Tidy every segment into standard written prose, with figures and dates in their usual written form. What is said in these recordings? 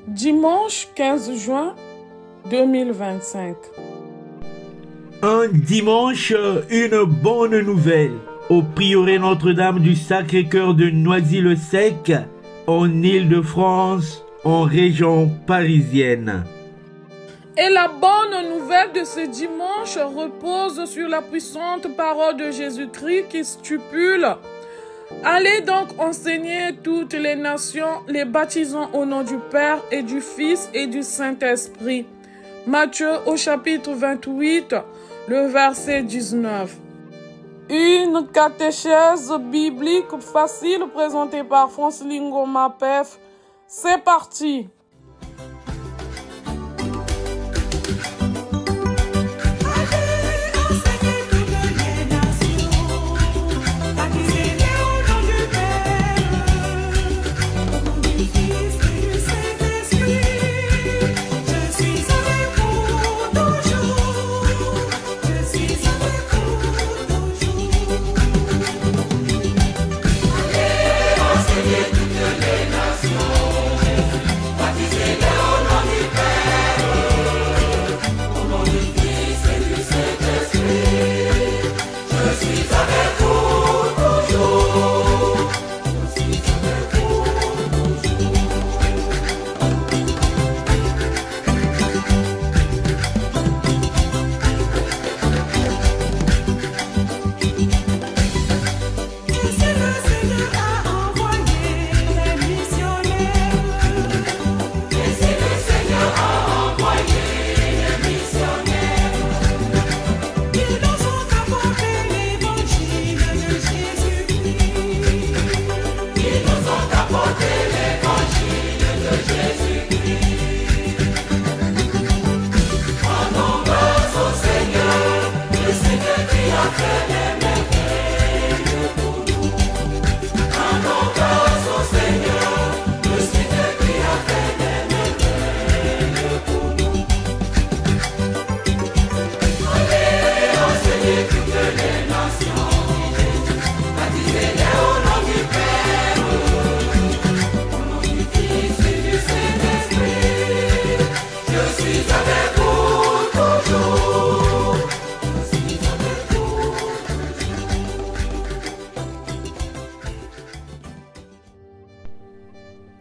Dimanche 15 juin 2025. Un dimanche, une bonne nouvelle. Au prieuré Notre-Dame du Sacré-Cœur de Noisy-le-Sec, en Île-de-France, en région parisienne. Et la bonne nouvelle de ce dimanche repose sur la puissante parole de Jésus-Christ qui stipule: allez donc enseigner toutes les nations, les baptisant au nom du Père et du Fils et du Saint-Esprit. Matthieu au chapitre 28, le verset 19. Une catéchèse biblique facile présentée par Franceline Ngoma-Pef. C'est parti!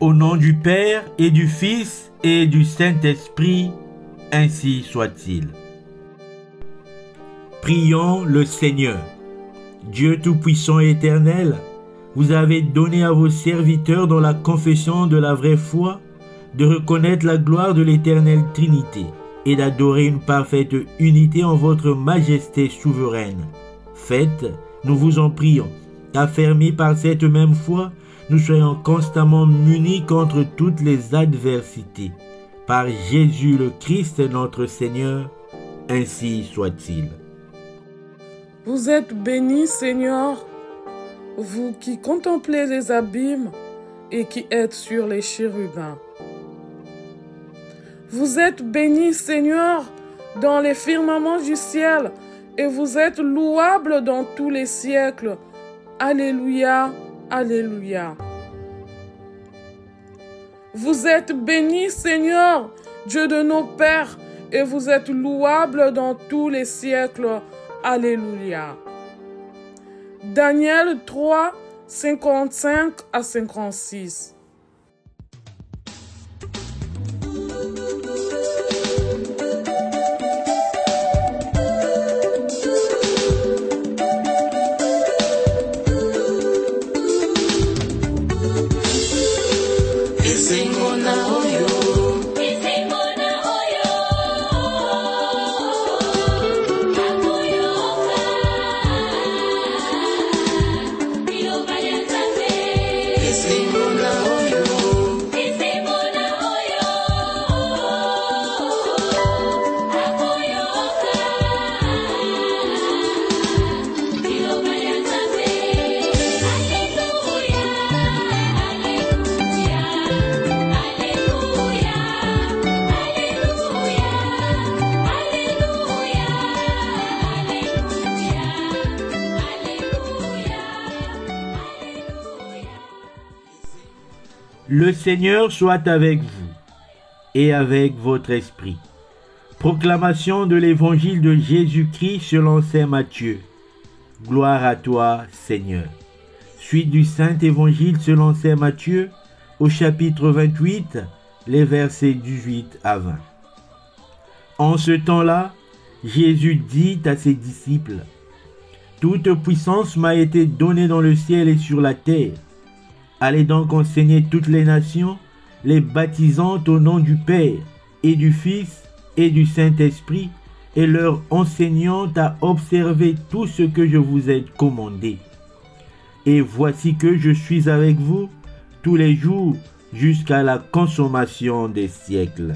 Au nom du Père et du Fils et du Saint-Esprit, ainsi soit-il. Prions le Seigneur. Dieu Tout-Puissant et Éternel, vous avez donné à vos serviteurs dans la confession de la vraie foi de reconnaître la gloire de l'éternelle Trinité et d'adorer une parfaite unité en votre majesté souveraine. Faites, nous vous en prions, affermis par cette même foi, nous soyons constamment munis contre toutes les adversités. Par Jésus le Christ notre Seigneur, ainsi soit-il. Vous êtes bénis, Seigneur, vous qui contemplez les abîmes et qui êtes sur les chérubins. Vous êtes bénis, Seigneur, dans les firmaments du ciel, et vous êtes louables dans tous les siècles. Alléluia, alléluia. Vous êtes bénis, Seigneur, Dieu de nos pères, et vous êtes louables dans tous les siècles. Alléluia. Daniel 3, 55 à 56. Le Seigneur soit avec vous. et avec votre esprit. Proclamation de l'évangile de Jésus-Christ selon saint Matthieu. Gloire à toi, Seigneur. Suite du saint évangile selon saint Matthieu, au chapitre 28, les versets 18 à 20. En ce temps-là, Jésus dit à ses disciples, « Toute puissance m'a été donnée dans le ciel et sur la terre. Allez donc enseigner toutes les nations, les baptisant au nom du Père et du Fils et du Saint-Esprit, et leur enseignant à observer tout ce que je vous ai commandé. Et voici que je suis avec vous tous les jours jusqu'à la consommation des siècles. »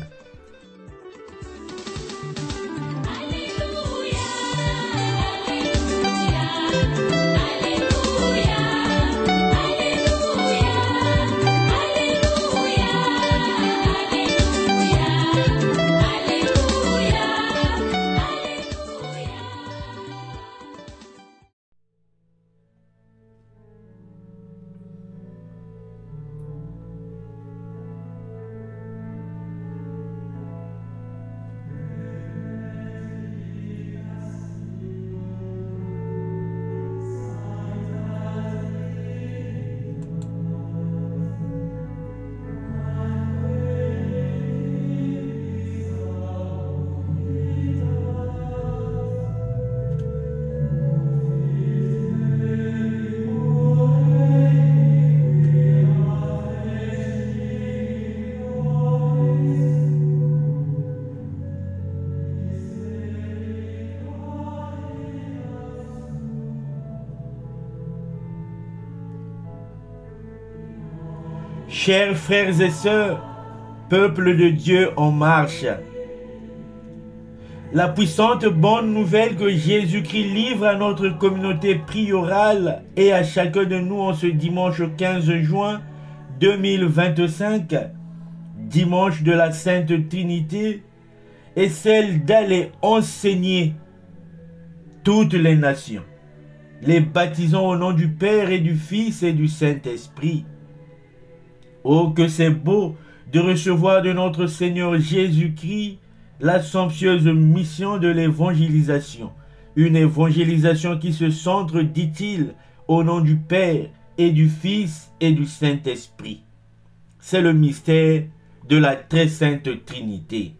Chers frères et sœurs, peuple de Dieu en marche, la puissante bonne nouvelle que Jésus-Christ livre à notre communauté priorale et à chacun de nous en ce dimanche 15 juin 2025, dimanche de la Sainte Trinité, est celle d'aller enseigner toutes les nations, les baptisant au nom du Père et du Fils et du Saint-Esprit. Oh, que c'est beau de recevoir de notre Seigneur Jésus-Christ la somptueuse mission de l'évangélisation. Une évangélisation qui se centre, dit-il, au nom du Père et du Fils et du Saint-Esprit. C'est le mystère de la très sainte Trinité.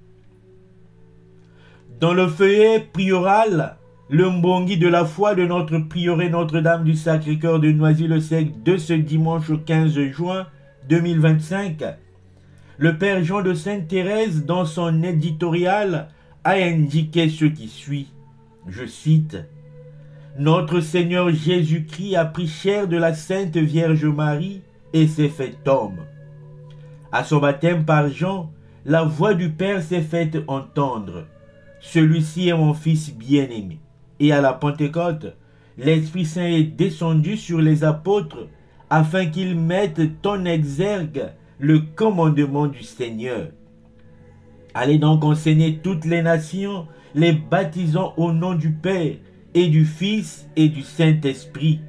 Dans le feuillet prioral, le mbongi de la foi de notre prieuré Notre-Dame du Sacré-Cœur de Noisy-le-Sec de ce dimanche 15 juin 2025, le Père Jean de Sainte-Thérèse, dans son éditorial, a indiqué ce qui suit. Je cite, « Notre Seigneur Jésus-Christ a pris chair de la Sainte Vierge Marie et s'est fait homme. À son baptême par Jean, la voix du Père s'est faite entendre. Celui-ci est mon Fils bien-aimé. Et à la Pentecôte, l'Esprit Saint est descendu sur les apôtres afin qu'ils mettent en exergue le commandement du Seigneur. Allez donc enseigner toutes les nations, les baptisant au nom du Père et du Fils et du Saint-Esprit. »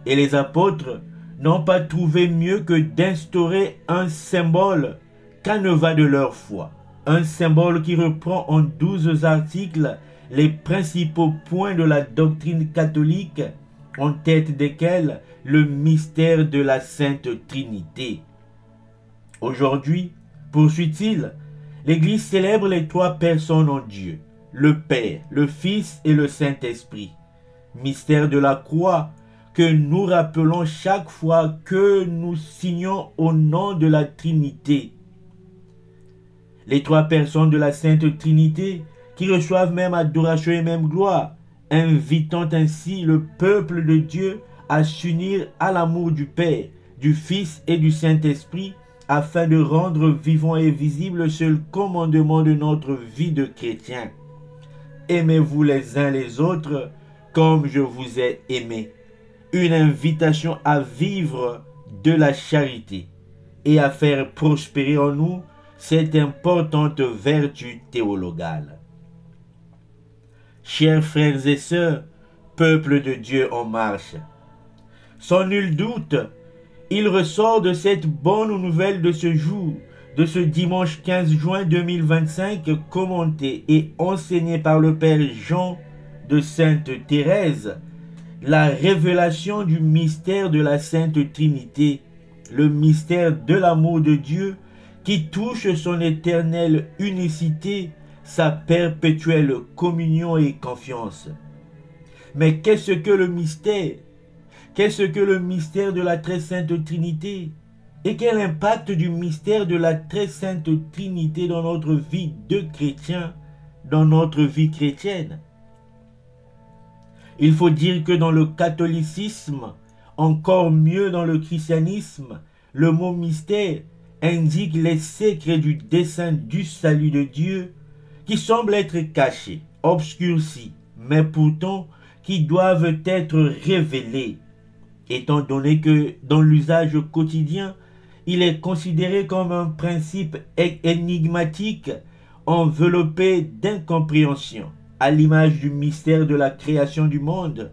Et les apôtres n'ont pas trouvé mieux que d'instaurer un symbole canevas de leur foi. Un symbole qui reprend en 12 articles les principaux points de la doctrine catholique, en tête desquels le mystère de la Sainte Trinité. Aujourd'hui, poursuit-il, l'Église célèbre les trois personnes en Dieu, le Père, le Fils et le Saint-Esprit. Mystère de la croix que nous rappelons chaque fois que nous signons au nom de la Trinité. Les trois personnes de la Sainte Trinité qui reçoivent même adoration et même gloire, invitant ainsi le peuple de Dieu à s'unir à l'amour du Père, du Fils et du Saint-Esprit, afin de rendre vivant et visible le seul commandement de notre vie de chrétien. Aimez-vous les uns les autres comme je vous ai aimé. Une invitation à vivre de la charité et à faire prospérer en nous cette importante vertu théologale. Chers frères et sœurs, peuple de Dieu en marche, sans nul doute, il ressort de cette bonne nouvelle de ce jour de ce dimanche 15 juin 2025, commenté et enseigné par le Père Jean de Sainte Thérèse, la révélation du mystère de la Sainte Trinité, le mystère de l'amour de Dieu qui touche son éternelle unicité, sa perpétuelle communion et confiance. Mais qu'est-ce que le mystère? Qu'est-ce que le mystère de la très sainte Trinité? Et quel impact du mystère de la très sainte Trinité dans notre vie de chrétien, dans notre vie chrétienne? Il faut dire que dans le catholicisme, encore mieux dans le christianisme, le mot mystère indique les secrets du dessein du salut de Dieu qui semblent être cachés, obscurcis, mais pourtant qui doivent être révélés, étant donné que dans l'usage quotidien, il est considéré comme un principe énigmatique enveloppé d'incompréhension, à l'image du mystère de la création du monde.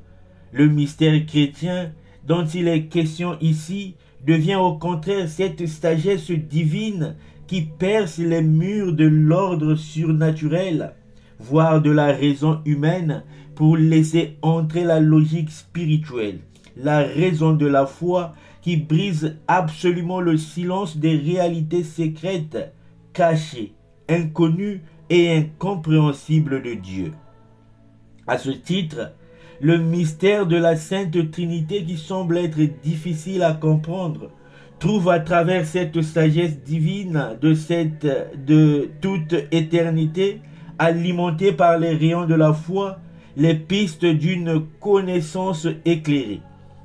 Le mystère chrétien dont il est question ici devient au contraire cette sagesse divine qui perce les murs de l'ordre surnaturel, voire de la raison humaine, pour laisser entrer la logique spirituelle, la raison de la foi qui brise absolument le silence des réalités secrètes, cachées, inconnues et incompréhensibles de Dieu. À ce titre, le mystère de la Sainte Trinité qui semble être difficile à comprendre trouve à travers cette sagesse divine de toute éternité, alimentée par les rayons de la foi, les pistes d'une connaissance éclairée,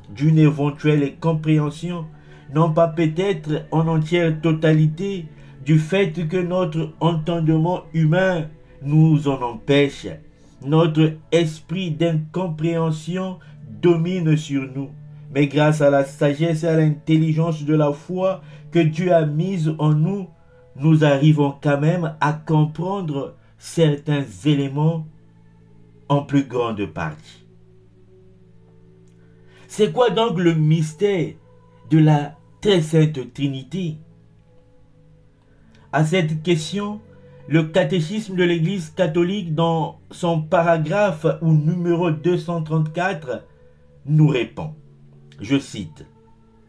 d'une éventuelle compréhension, non pas peut-être en entière totalité, du fait que notre entendement humain nous en empêche. Notre esprit d'incompréhension domine sur nous. Mais grâce à la sagesse et à l'intelligence de la foi que Dieu a mise en nous, nous arrivons quand même à comprendre certains éléments en plus grande partie. C'est quoi donc le mystère de la très sainte Trinité? À cette question, le catéchisme de l'Église catholique, dans son paragraphe ou numéro 234, nous répond, je cite,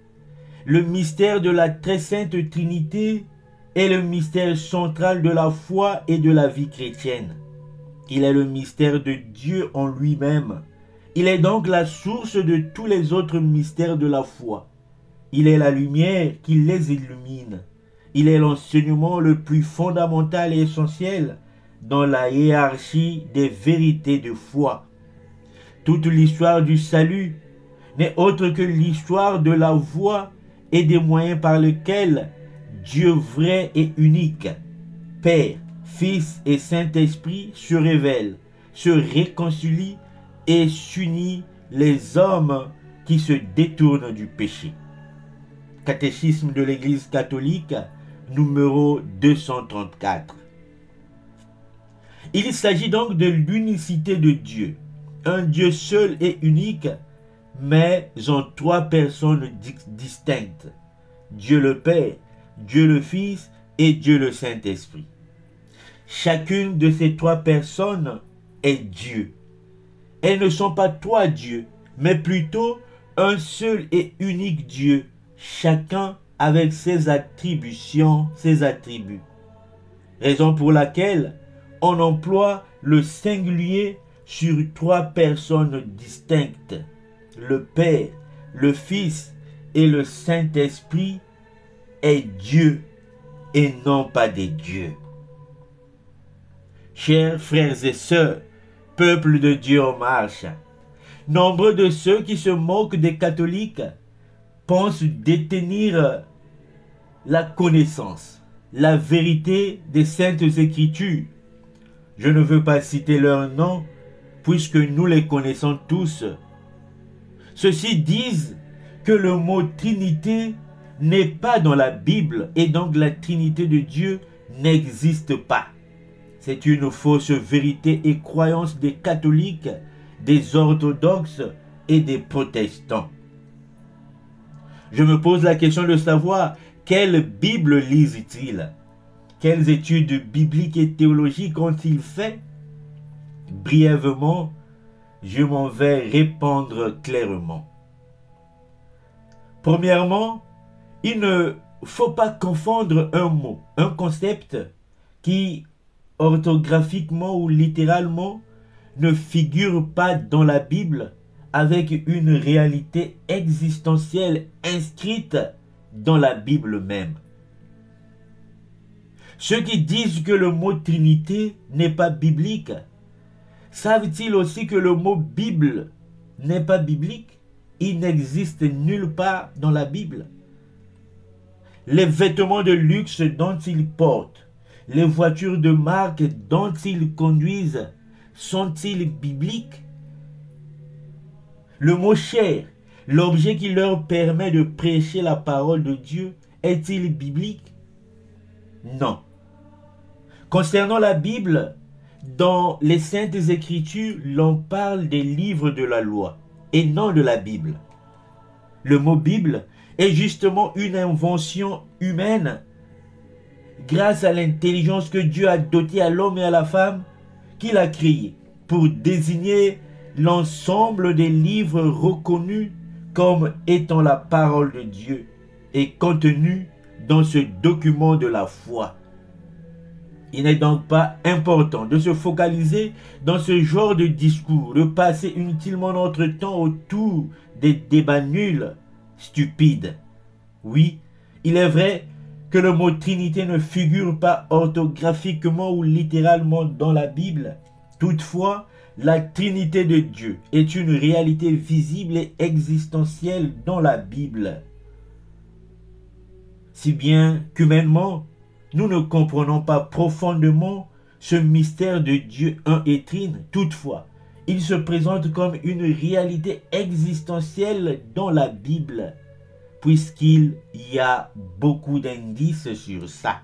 « Le mystère de la très sainte Trinité est le mystère central de la foi et de la vie chrétienne. Il est le mystère de Dieu en lui-même. Il est donc la source de tous les autres mystères de la foi. Il est la lumière qui les illumine. Il est l'enseignement le plus fondamental et essentiel dans la hiérarchie des vérités de foi. Toute l'histoire du salut n'est autre que l'histoire de la voie et des moyens par lesquels Dieu vrai et unique, Père, Fils et Saint-Esprit se révèlent, se réconcilient et s'unissent les hommes qui se détournent du péché. » Catéchisme de l'Église catholique, numéro 234. Il s'agit donc de l'unicité de Dieu, un Dieu seul et unique, mais en trois personnes distinctes, Dieu le Père, Dieu le Fils et Dieu le Saint-Esprit. Chacune de ces trois personnes est Dieu. Elles ne sont pas trois dieux, mais plutôt un seul et unique Dieu, chacun avec ses attributions, ses attributs. Raison pour laquelle on emploie le singulier sur trois personnes distinctes. Le Père, le Fils et le Saint-Esprit est Dieu et non pas des dieux. Chers frères et sœurs, peuple de Dieu en marche, nombreux de ceux qui se moquent des catholiques pensent détenir la connaissance, la vérité des Saintes Écritures. Je ne veux pas citer leurs noms, puisque nous les connaissons tous. Ceux-ci disent que le mot Trinité n'est pas dans la Bible et donc la Trinité de Dieu n'existe pas. C'est une fausse vérité et croyance des catholiques, des orthodoxes et des protestants. Je me pose la question de savoir quelle Bible lisent-ils? Quelles études bibliques et théologiques ont-ils fait? Brièvement, je m'en vais répondre clairement. Premièrement, il ne faut pas confondre un mot, un concept qui, orthographiquement ou littéralement, ne figure pas dans la Bible avec une réalité existentielle inscrite dans la Bible même. Ceux qui disent que le mot Trinité n'est pas biblique, savent-ils aussi que le mot Bible n'est pas biblique? Il n'existe nulle part dans la Bible. Les vêtements de luxe dont ils portent, les voitures de marque dont ils conduisent, sont-ils bibliques? Le mot chair, l'objet qui leur permet de prêcher la parole de Dieu, est-il biblique? Non. Concernant la Bible, dans les Saintes Écritures, l'on parle des livres de la loi et non de la Bible. Le mot Bible est justement une invention humaine grâce à l'intelligence que Dieu a dotée à l'homme et à la femme qu'il a créé pour désigner l'ensemble des livres reconnus comme étant la parole de Dieu et contenus dans ce document de la foi. Il n'est donc pas important de se focaliser dans ce genre de discours, de passer inutilement notre temps autour des débats nuls, stupides. Oui, il est vrai que le mot Trinité ne figure pas orthographiquement ou littéralement dans la Bible. Toutefois, la Trinité de Dieu est une réalité visible et existentielle dans la Bible. Si bien qu'humainement, nous ne comprenons pas profondément ce mystère de Dieu un et trine. Toutefois, il se présente comme une réalité existentielle dans la Bible, puisqu'il y a beaucoup d'indices sur ça.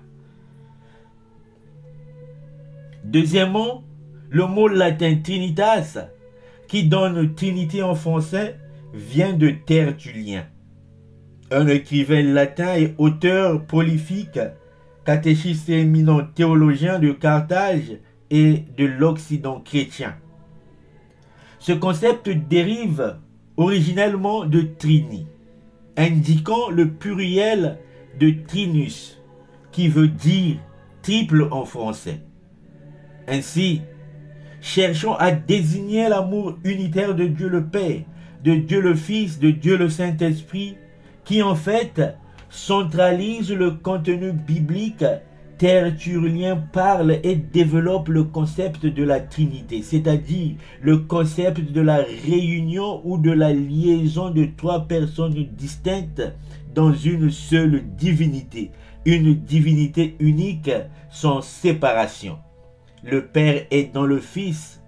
Deuxièmement, le mot latin trinitas, qui donne trinité en français, vient de Tertullien, un écrivain latin et auteur prolifique, catéchiste et éminent théologien de Carthage et de l'Occident chrétien. Ce concept dérive originellement de trini, indiquant le pluriel de trinus, qui veut dire triple en français. Ainsi, cherchant à désigner l'amour unitaire de Dieu le Père, de Dieu le Fils, de Dieu le Saint-Esprit, qui en fait centralise le contenu biblique, Tertullien parle et développe le concept de la Trinité, c'est-à-dire le concept de la réunion ou de la liaison de trois personnes distinctes dans une seule divinité, une divinité unique sans séparation. Le Père est dans le Fils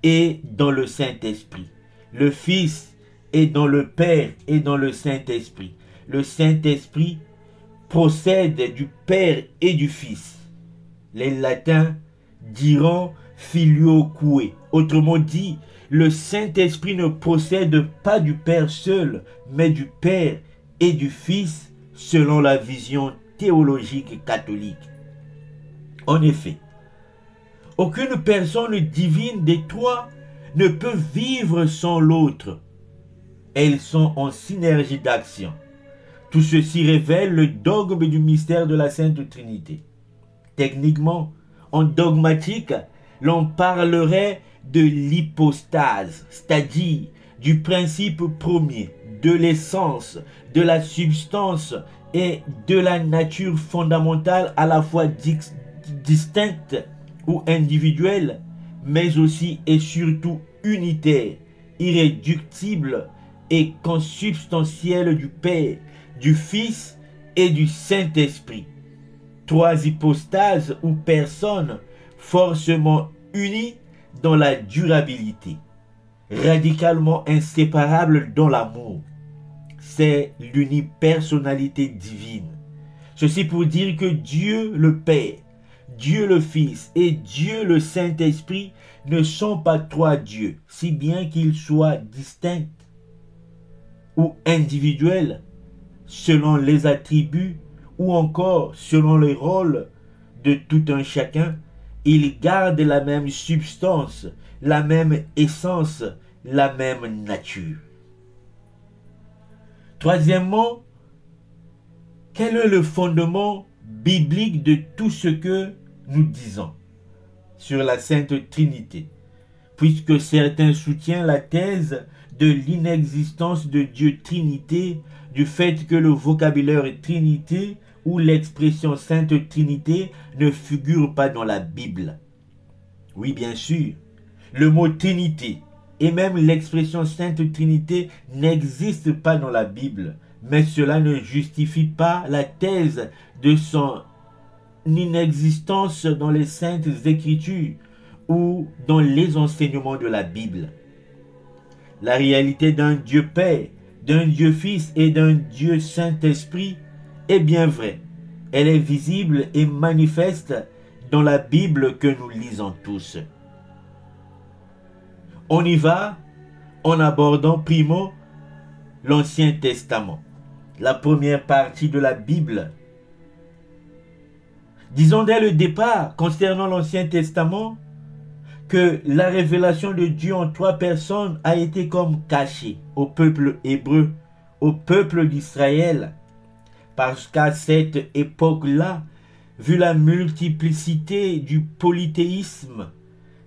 et dans le Saint-Esprit. Le Fils est dans le Père et dans le Saint-Esprit. Le Saint-Esprit procède du Père et du Fils. Les latins diront filioque. Autrement dit, le Saint-Esprit ne procède pas du Père seul, mais du Père et du Fils selon la vision théologique catholique. En effet, aucune personne divine des trois ne peut vivre sans l'autre. Elles sont en synergie d'action. Tout ceci révèle le dogme du mystère de la Sainte Trinité. Techniquement, en dogmatique, l'on parlerait de l'hypostase, c'est-à-dire du principe premier, de l'essence, de la substance et de la nature fondamentale à la fois distincte ou individuelle, mais aussi et surtout unitaire, irréductible et consubstantielle du Père, du Fils et du Saint-Esprit. Trois hypostases ou personnes forcément unies dans la durabilité, radicalement inséparables dans l'amour. C'est l'unipersonnalité divine. Ceci pour dire que Dieu le Père, Dieu le Fils et Dieu le Saint-Esprit ne sont pas trois dieux, si bien qu'ils soient distincts ou individuels selon les attributs ou encore selon les rôles de tout un chacun, ils gardent la même substance, la même essence, la même nature. Troisièmement, quel est le fondement biblique de tout ce que nous disons sur la Sainte Trinité? Puisque certains soutiennent la thèse de l'inexistence de Dieu Trinité, du fait que le vocabulaire Trinité ou l'expression Sainte Trinité ne figure pas dans la Bible. Oui, bien sûr, le mot Trinité et même l'expression Sainte Trinité n'existent pas dans la Bible, mais cela ne justifie pas la thèse de son inexistence dans les Saintes Écritures ou dans les enseignements de la Bible. La réalité d'un Dieu Père, d'un Dieu Fils et d'un Dieu Saint-Esprit est bien vraie. Elle est visible et manifeste dans la Bible que nous lisons tous. On y va en abordant primo l'Ancien Testament, la première partie de la Bible. Disons dès le départ, concernant l'Ancien Testament, que la révélation de Dieu en 3 personnes a été comme cachée au peuple hébreu, au peuple d'Israël, parce qu'à cette époque-là, vu la multiplicité du polythéisme,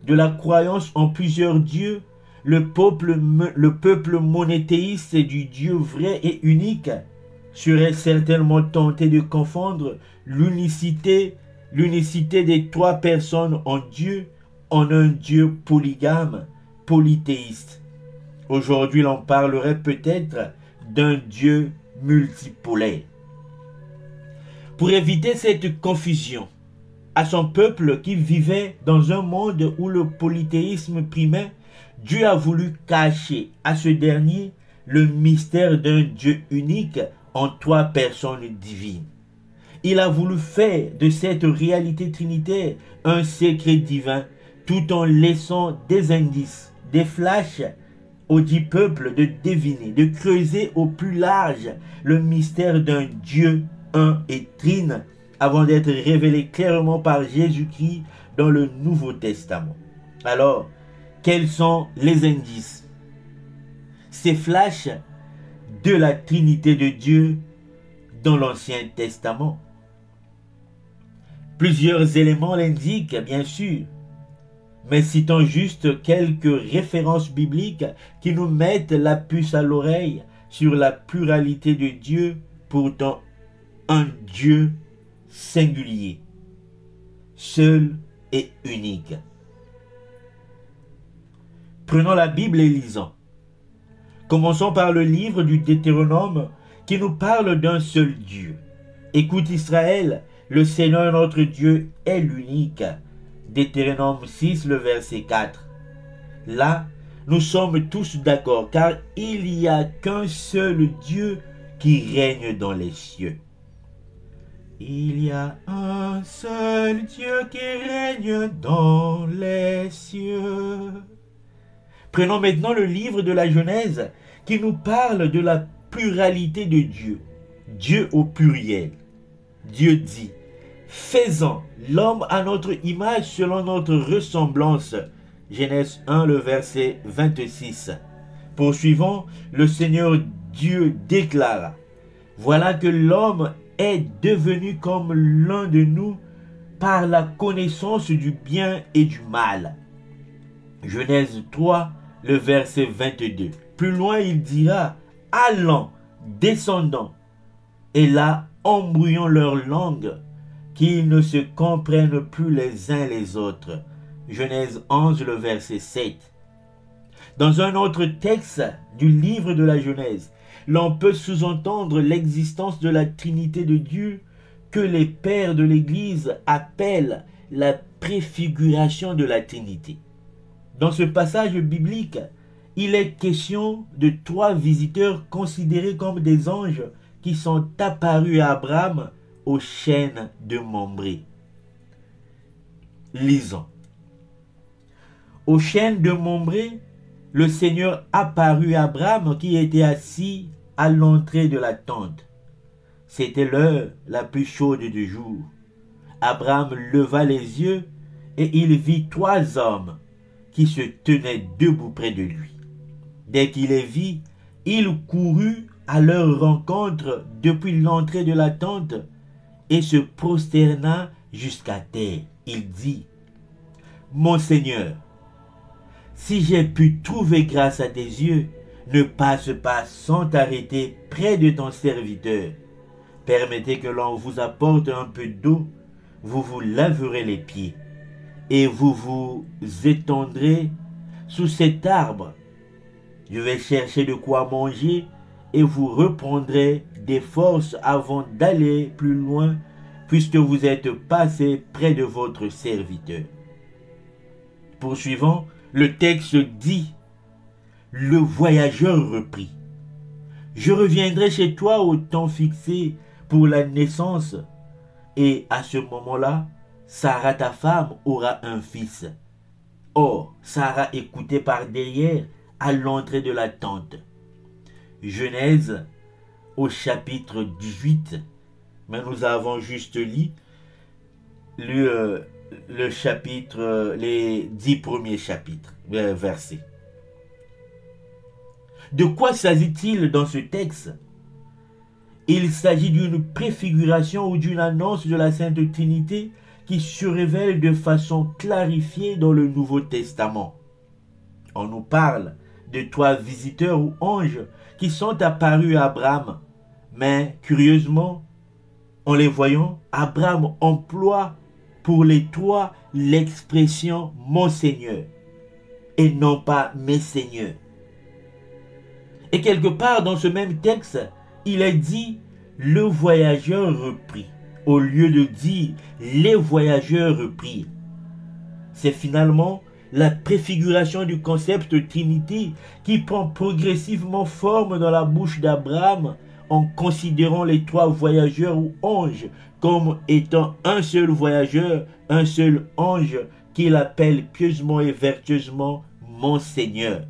de la croyance en plusieurs dieux, le peuple monothéiste du Dieu vrai et unique serait certainement tenté de confondre l'unicité des 3 personnes en Dieu en un Dieu polygame, polythéiste. Aujourd'hui, l'on parlerait peut-être d'un Dieu multipolaire. Pour éviter cette confusion, à son peuple qui vivait dans un monde où le polythéisme primait, Dieu a voulu cacher à ce dernier le mystère d'un Dieu unique en 3 personnes divines. Il a voulu faire de cette réalité trinitaire un secret divin, tout en laissant des indices, des flashs au dit peuple de deviner, de creuser au plus large le mystère d'un Dieu un et trine, avant d'être révélé clairement par Jésus-Christ dans le Nouveau Testament. Alors, quels sont les indices? Ces flashs de la Trinité de Dieu dans l'Ancien Testament. Plusieurs éléments l'indiquent, bien sûr, mais citons juste quelques références bibliques qui nous mettent la puce à l'oreille sur la pluralité de Dieu, pourtant un Dieu singulier, seul et unique. Prenons la Bible et lisons. Commençons par le livre du Deutéronome qui nous parle d'un seul Dieu. Écoute Israël, le Seigneur notre Dieu est l'unique. Deutéronome 6, le verset 4. Là, nous sommes tous d'accord, car il n'y a qu'un seul Dieu qui règne dans les cieux. Il y a un seul Dieu qui règne dans les cieux. Prenons maintenant le livre de la Genèse qui nous parle de la pluralité de Dieu. Dieu au pluriel. Dieu dit: faisons l'homme à notre image selon notre ressemblance. Genèse 1, le verset 26. Poursuivons, le Seigneur Dieu déclara: voilà que l'homme est devenu comme l'un de nous par la connaissance du bien et du mal. Genèse 3, le verset 22. Plus loin, il dira: allons, descendons, et là, embrouillons leur langue, qu'ils ne se comprennent plus les uns les autres. Genèse 11, le verset 7. Dans un autre texte du livre de la Genèse, l'on peut sous-entendre l'existence de la Trinité de Dieu que les pères de l'Église appellent la préfiguration de la Trinité. Dans ce passage biblique, il est question de 3 visiteurs considérés comme des anges qui sont apparus à Abraham au chêne de Mambré. Lisons. Au chêne de Mambré, le Seigneur apparut à Abraham qui était assis à l'entrée de la tente. C'était l'heure la plus chaude du jour. Abraham leva les yeux et il vit 3 hommes qui se tenaient debout près de lui. Dès qu'il les vit, il courut à leur rencontre depuis l'entrée de la tente et se prosterna jusqu'à terre. Il dit: Mon Seigneur, si j'ai pu trouver grâce à tes yeux, ne passe pas sans t'arrêter près de ton serviteur. Permettez que l'on vous apporte un peu d'eau, vous vous laverez les pieds, et vous vous étendrez sous cet arbre. Je vais chercher de quoi manger, et vous reprendrez des forces avant d'aller plus loin, puisque vous êtes passé près de votre serviteur. Poursuivant, le texte dit: Le voyageur reprit: Je reviendrai chez toi au temps fixé pour la naissance, et à ce moment-là, Sarah ta femme aura un fils. Or, Sarah écoutait par derrière à l'entrée de la tente. Genèse au chapitre 18, mais nous avons juste lu le chapitre, les 10 premiers chapitres, versets. De quoi s'agit-il dans ce texte? Il s'agit d'une préfiguration ou d'une annonce de la Sainte Trinité qui se révèle de façon clarifiée dans le Nouveau Testament. On nous parle de 3 visiteurs ou anges qui sont apparus à Abraham, mais curieusement, en les voyant, Abraham emploie pour les 3 l'expression « mon Seigneur » et non pas « mes seigneurs ». Et quelque part dans ce même texte, il est dit « le voyageur reprit » au lieu de dire « les voyageurs reprirent ». C'est finalement la préfiguration du concept Trinité qui prend progressivement forme dans la bouche d'Abraham en considérant les 3 voyageurs ou anges comme étant un seul voyageur, un seul ange qu'il appelle pieusement et vertueusement « mon Seigneur ».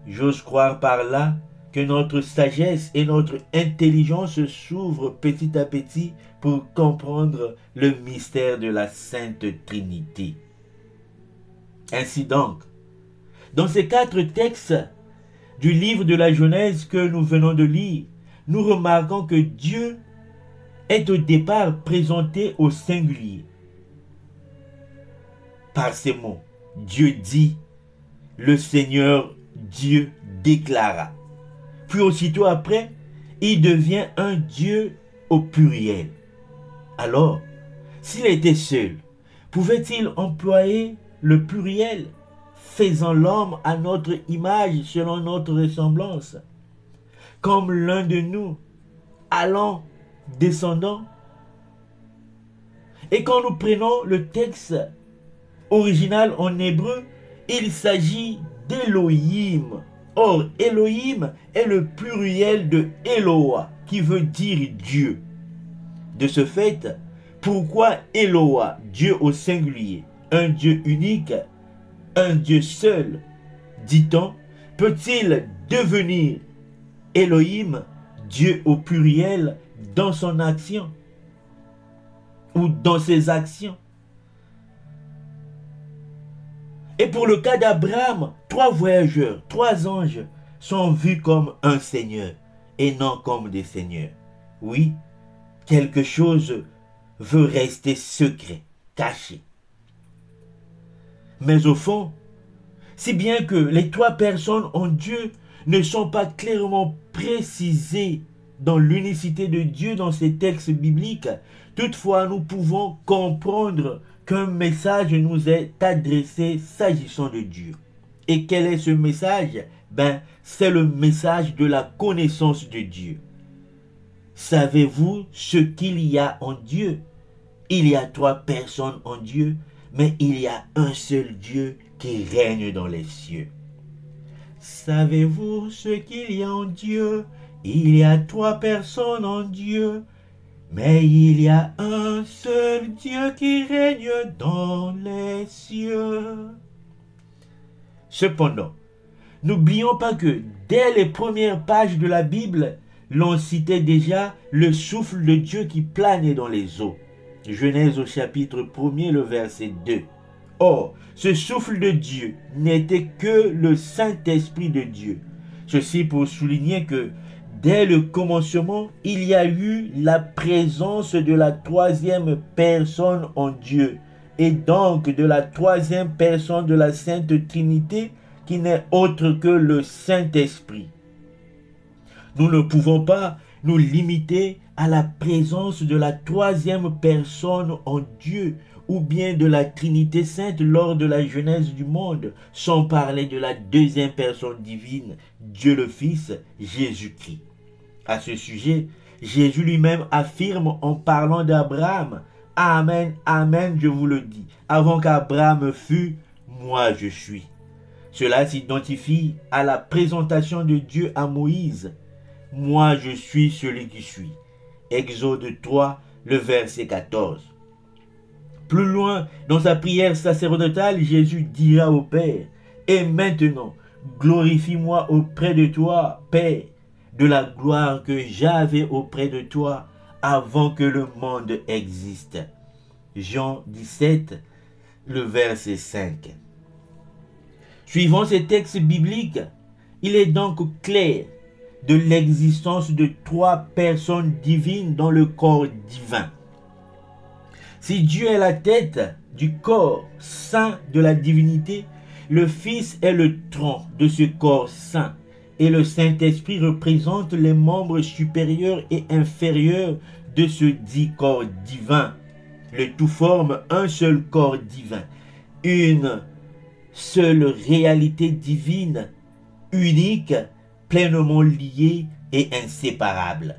J'ose croire par là que notre sagesse et notre intelligence s'ouvrent petit à petit pour comprendre le mystère de la Sainte Trinité. Ainsi donc, dans ces 4 textes du livre de la Genèse que nous venons de lire, nous remarquons que Dieu est au départ présenté au singulier. Par ces mots, Dieu dit, le Seigneur Dieu déclara. Puis aussitôt après, il devient un Dieu au pluriel. Alors, s'il était seul, pouvait-il employer le pluriel, faisant l'homme à notre image selon notre ressemblance, comme l'un de nous, allant, descendant? Et quand nous prenons le texte original en hébreu, il s'agit d'Élohim. Or, Elohim est le pluriel de Eloah, qui veut dire Dieu. De ce fait, pourquoi Eloah, Dieu au singulier, un Dieu unique, un Dieu seul, dit-on, peut-il devenir Elohim, Dieu au pluriel, dans son action ou dans ses actions? Et pour le cas d'Abraham, 3 voyageurs, 3 anges sont vus comme un Seigneur et non comme des seigneurs. Oui, quelque chose veut rester secret, caché. Mais au fond, si bien que les 3 personnes en Dieu ne sont pas clairement précisées dans l'unicité de Dieu dans ces textes bibliques, toutefois nous pouvons comprendre qu'un message nous est adressé s'agissant de Dieu. Et quel est ce message? C'est le message de la connaissance de Dieu. Savez-vous ce qu'il y a en Dieu? Il y a 3 personnes en Dieu, mais il y a un seul Dieu qui règne dans les cieux. Savez-vous ce qu'il y a en Dieu? Il y a 3 personnes en Dieu, mais il y a un seul Dieu qui règne dans les cieux. Cependant, n'oublions pas que dès les premières pages de la Bible, l'on citait déjà le souffle de Dieu qui planait dans les eaux. Genèse au chapitre 1er, le verset 2. Or, ce souffle de Dieu n'était que le Saint-Esprit de Dieu. Ceci pour souligner que dès le commencement, il y a eu la présence de la troisième personne en Dieu, et donc de la troisième personne de la Sainte Trinité, qui n'est autre que le Saint-Esprit. Nous ne pouvons pas nous limiter à la présence de la troisième personne en Dieu, ou bien de la Trinité Sainte lors de la genèse du monde, sans parler de la deuxième personne divine, Dieu le Fils, Jésus-Christ. À ce sujet, Jésus lui-même affirme en parlant d'Abraham, « Amen, Amen, je vous le dis, avant qu'Abraham fût, moi je suis. » Cela s'identifie à la présentation de Dieu à Moïse. « Moi je suis celui qui suis. » Exode 3, le verset 14. Plus loin, dans sa prière sacerdotale, Jésus dira au Père, « Et maintenant, glorifie-moi auprès de toi, Père, de la gloire que j'avais auprès de toi avant que le monde existe. » Jean 17, le verset 5. Suivant ces textes bibliques, il est donc clair de l'existence de trois personnes divines dans le corps divin. Si Dieu est la tête du corps saint de la divinité, le Fils est le tronc de ce corps saint et le Saint-Esprit représente les membres supérieurs et inférieurs de ce dit corps divin. Le tout forme un seul corps divin, une seule réalité divine, unique, pleinement liée et inséparable.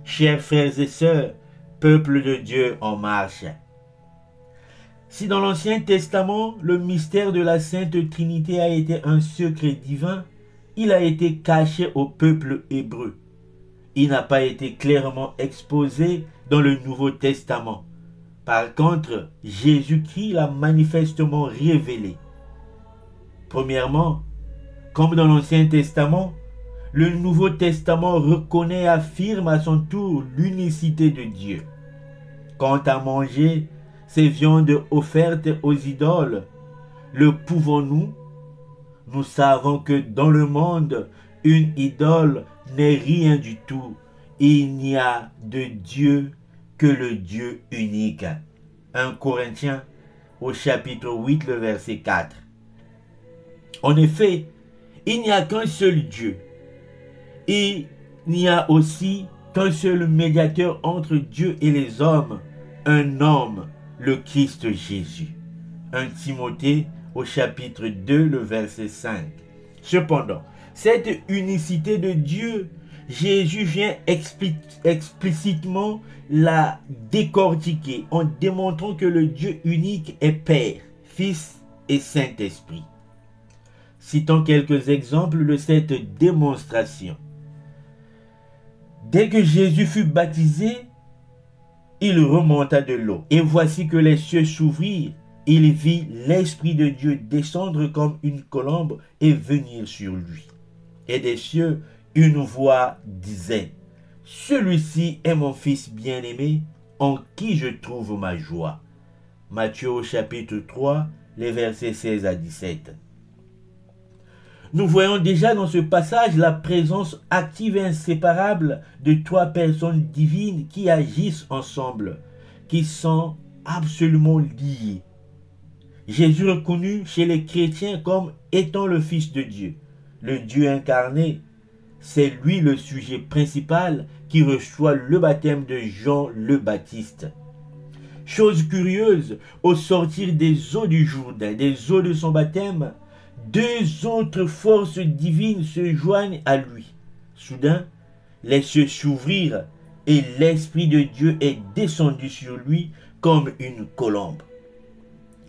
Chers frères et sœurs, peuple de Dieu en marche. Si dans l'Ancien Testament, le mystère de la Sainte Trinité a été un secret divin, il a été caché au peuple hébreu. Il n'a pas été clairement exposé dans le Nouveau Testament. Par contre, Jésus-Christ l'a manifestement révélé. Premièrement, comme dans l'Ancien Testament, le Nouveau Testament reconnaît et affirme à son tour l'unicité de Dieu. Quant à manger ces viandes offertes aux idoles, le pouvons-nous? Nous savons que dans le monde, une idole n'est rien du tout. Il n'y a de Dieu que le Dieu unique. 1 Corinthiens au chapitre 8, le verset 4. En effet, il n'y a qu'un seul Dieu. Il n'y a aussi qu'un seul médiateur entre Dieu et les hommes, un homme, le Christ Jésus. 1 Timothée au chapitre 2, le verset 5. Cependant, cette unicité de Dieu, Jésus vient explicitement la décortiquer en démontrant que le Dieu unique est Père, Fils et Saint-Esprit. Citons quelques exemples de cette démonstration. Dès que Jésus fut baptisé, il remonta de l'eau. Et voici que les cieux s'ouvrirent. Il vit l'Esprit de Dieu descendre comme une colombe et venir sur lui. Et des cieux, une voix disait, « Celui-ci est mon Fils bien-aimé, en qui je trouve ma joie. » Matthieu au chapitre 3, les versets 16 à 17. Nous voyons déjà dans ce passage la présence active et inséparable de trois personnes divines qui agissent ensemble, qui sont absolument liées. Jésus reconnu chez les chrétiens comme étant le Fils de Dieu, le Dieu incarné. C'est lui le sujet principal qui reçoit le baptême de Jean le Baptiste. Chose curieuse, au sortir des eaux du Jourdain, des eaux de son baptême, deux autres forces divines se joignent à lui. Soudain, les cieux s'ouvrirent et l'Esprit de Dieu est descendu sur lui comme une colombe.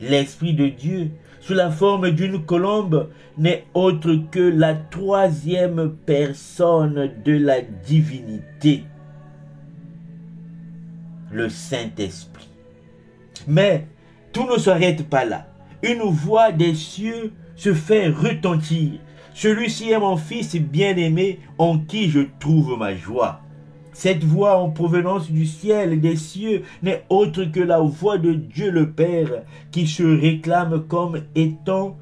L'Esprit de Dieu, sous la forme d'une colombe, n'est autre que la troisième personne de la divinité, le Saint-Esprit. Mais tout ne s'arrête pas là. Une voix des cieux se fait retentir. Celui-ci est mon Fils bien-aimé en qui je trouve ma joie. Cette voix en provenance du ciel et des cieux n'est autre que la voix de Dieu le Père qui se réclame comme étant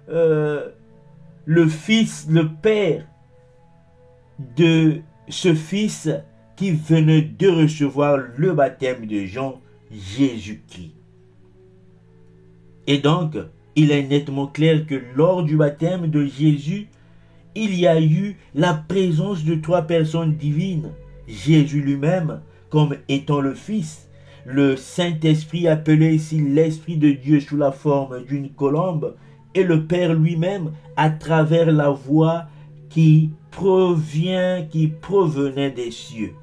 le Fils, le Père de ce Fils qui venait de recevoir le baptême de Jean, Jésus-Christ. Et donc, il est nettement clair que lors du baptême de Jésus, il y a eu la présence de trois personnes divines. Jésus lui-même, comme étant le Fils, le Saint-Esprit appelé ici l'Esprit de Dieu sous la forme d'une colombe, et le Père lui-même à travers la voix qui provenait des cieux.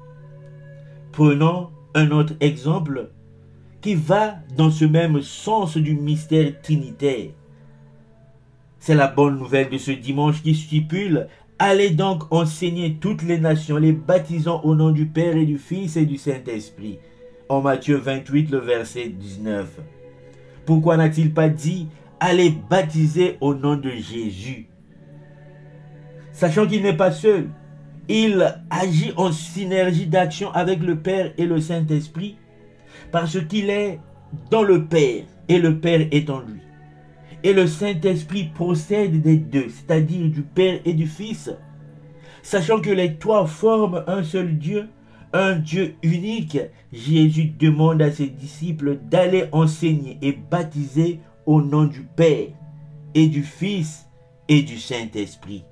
Prenons un autre exemple qui va dans ce même sens du mystère trinitaire. C'est la bonne nouvelle de ce dimanche qui stipule: allez donc enseigner toutes les nations, les baptisant au nom du Père et du Fils et du Saint-Esprit. En Matthieu 28, le verset 19. Pourquoi n'a-t-il pas dit allez baptiser au nom de Jésus? Sachant qu'il n'est pas seul, il agit en synergie d'action avec le Père et le Saint-Esprit, parce qu'il est dans le Père et le Père est en lui. Et le Saint-Esprit procède des deux, c'est-à-dire du Père et du Fils. Sachant que les trois forment un seul Dieu, un Dieu unique, Jésus demande à ses disciples d'aller enseigner et baptiser au nom du Père et du Fils et du Saint-Esprit.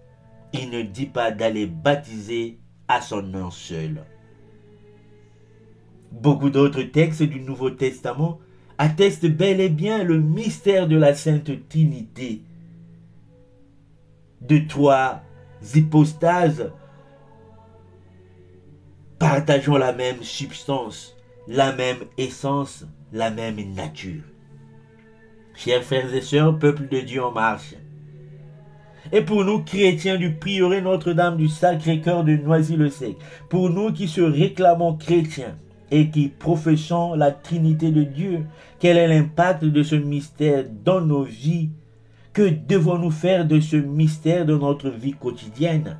Il ne dit pas d'aller baptiser à son nom seul. Beaucoup d'autres textes du Nouveau Testament attestent bel et bien le mystère de la Sainte Trinité, de trois hypostases partageant la même substance, la même essence, la même nature. Chers frères et sœurs, peuple de Dieu en marche, et pour nous chrétiens du prieuré Notre-Dame du Sacré-Cœur de Noisy-le-Sec, pour nous qui se réclamons chrétiens et qui professons la Trinité de Dieu, quel est l'impact de ce mystère dans nos vies? Que devons-nous faire de ce mystère dans notre vie quotidienne?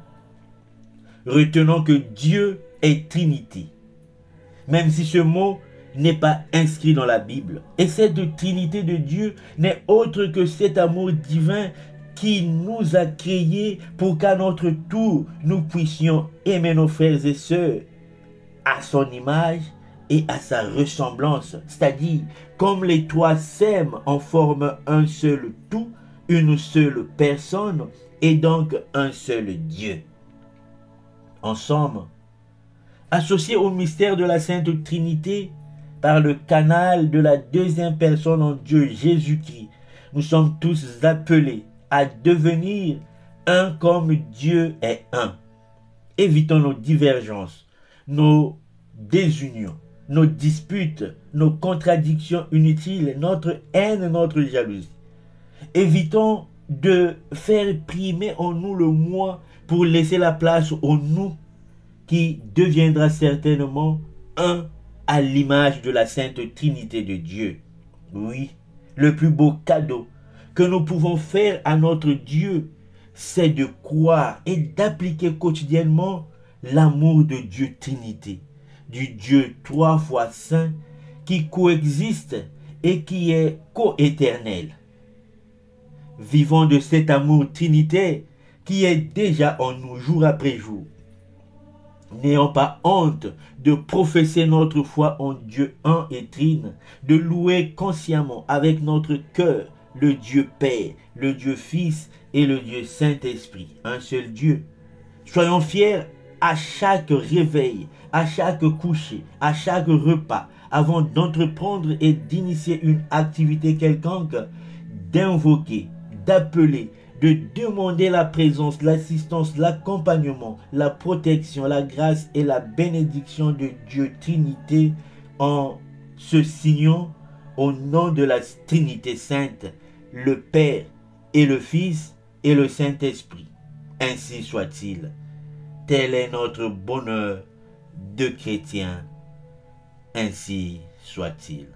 Retenons que Dieu est Trinité, même si ce mot n'est pas inscrit dans la Bible. Et cette Trinité de Dieu n'est autre que cet amour divin qui nous a créés pour qu'à notre tour, nous puissions aimer nos frères et sœurs à son image et à sa ressemblance. C'est-à-dire, comme les trois s'aiment en forment un seul tout, une seule personne et donc un seul Dieu. En somme, associés au mystère de la Sainte Trinité, par le canal de la deuxième personne en Dieu, Jésus-Christ, nous sommes tous appelés à devenir un comme Dieu est un. Évitons nos divergences, nos désunions, nos disputes, nos contradictions inutiles, notre haine, notre jalousie. Évitons de faire primer en nous le moi pour laisser la place au nous qui deviendra certainement un à l'image de la Sainte Trinité de Dieu. Oui, le plus beau cadeau que nous pouvons faire à notre Dieu, c'est de croire et d'appliquer quotidiennement l'amour de Dieu Trinité, du Dieu trois fois saint qui coexiste et qui est coéternel. Vivons de cet amour trinitaire qui est déjà en nous jour après jour. N'ayons pas honte de professer notre foi en Dieu un et trine, de louer consciemment avec notre cœur le Dieu Père, le Dieu Fils et le Dieu Saint-Esprit, un seul Dieu. Soyons fiers à chaque réveil, à chaque coucher, à chaque repas, avant d'entreprendre et d'initier une activité quelconque, d'invoquer, d'appeler, de demander la présence, l'assistance, l'accompagnement, la protection, la grâce et la bénédiction de Dieu Trinité en se signant au nom de la Trinité Sainte, le Père et le Fils et le Saint-Esprit. Ainsi soit-il. Tel est notre bonheur de chrétiens. Ainsi soit-il.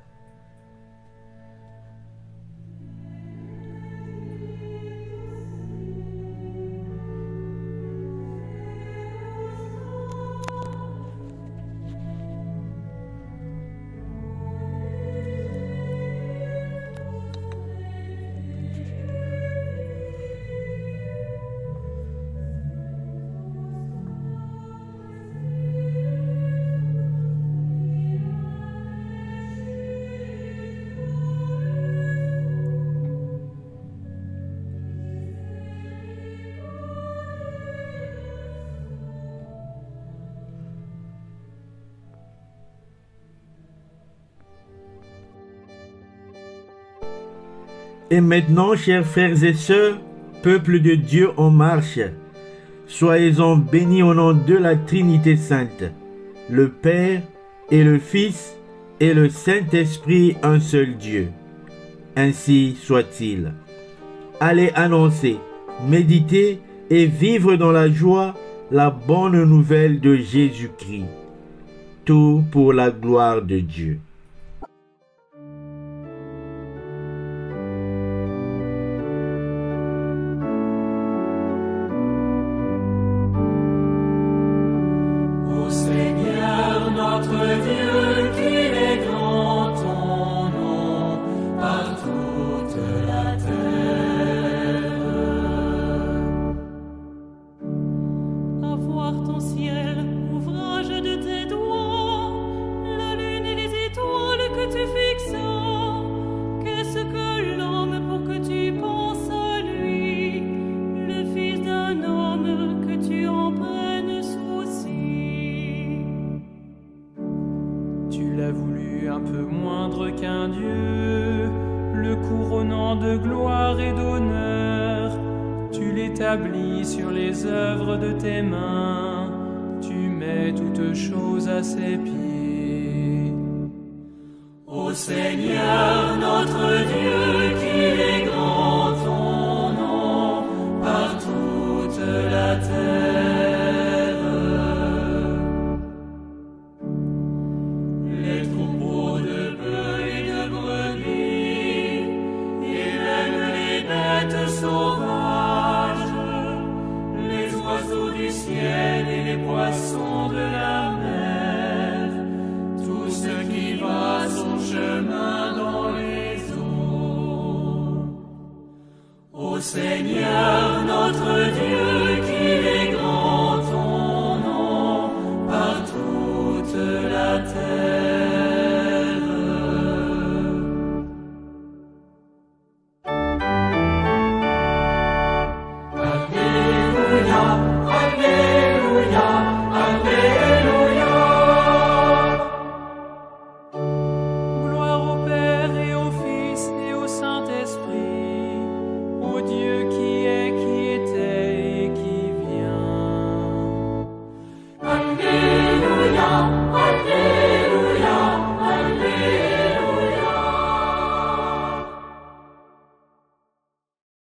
Et maintenant, chers frères et sœurs, peuple de Dieu en marche, soyez-en bénis au nom de la Trinité Sainte, le Père et le Fils et le Saint-Esprit, un seul Dieu. Ainsi soit-il. Allez annoncer, méditer et vivre dans la joie la bonne nouvelle de Jésus-Christ. Tout pour la gloire de Dieu. Un peu moindre qu'un Dieu, le couronnant de gloire et d'honneur, tu l'établis sur les œuvres de tes mains, tu mets toutes choses à ses pieds. Ô Seigneur, notre Dieu, qu'il est grand ton nom par toute la terre. Et les poissons de la mer, tout ce qui va son chemin dans les eaux. Ô Seigneur, notre Dieu,